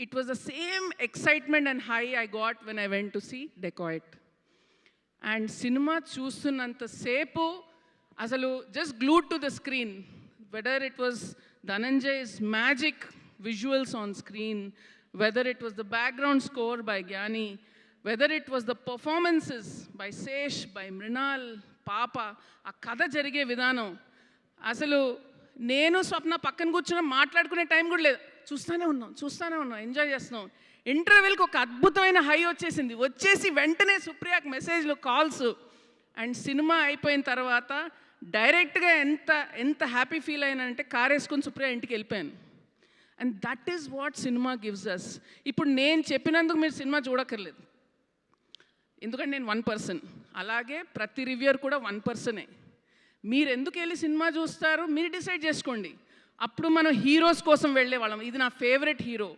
it was the same excitement and high I got when I went to see Dacoit. And cinema చూస్తున్నంత సేపు అసలు just glued to the screen, whether it was Dhananjay's magic visuals on screen, whether it was the background score by Gyani, whether it was the performances by Sesh, by Mrinal, Papa, ఆ కథ జరిగే విధానం అసలు నేను స్వప్న పక్కన కూర్చున్న మాట్లాడుకునే time కూడా లేదు, చూస్తూనే ఉన్నాం, ఎంజాయ్ చేస్తున్నాం. ఇంటర్వెల్కి ఒక అద్భుతమైన హై వచ్చేసి వెంటనే సుప్రియకి మెసేజ్లు, కాల్స్. అండ్ సినిమా అయిపోయిన తర్వాత డైరెక్ట్గా ఎంత హ్యాపీ ఫీల్ అయినంటే కార్ వేసుకొని సుప్రియ ఇంటికి వెళ్ళిపోయాను. And that is what cinema gives us. ఇప్పుడు నేను చెప్పినందుకు మీరు సినిమా చూడక్కర్లేదు, ఎందుకంటే నేను 1%. అలాగే ప్రతి రివ్యూర్ కూడా 1%. మీరు ఎందుకు వెళ్ళి సినిమా చూస్తారు మీరు డిసైడ్ చేసుకోండి. అప్పుడు మనం హీరోస్ కోసం వెళ్ళే వాళ్ళం. ఇది నా ఫేవరెట్ హీరో.